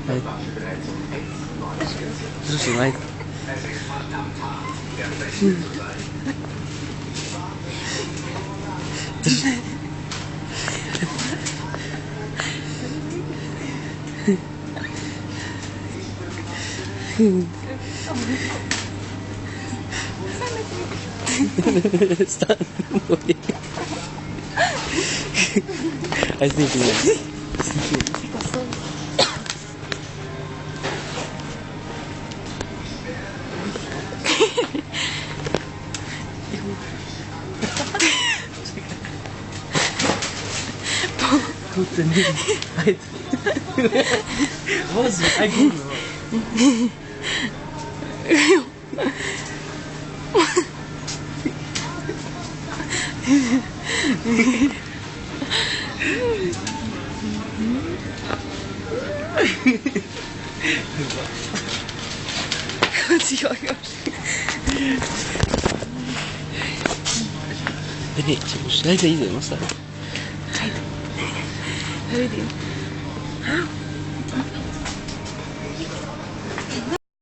Nein. Das ist nein. Stan boleh. I think yes. Gute nicht. Was? Eigentlich. Beni şöyle izle mesela. Öyle diyeyim.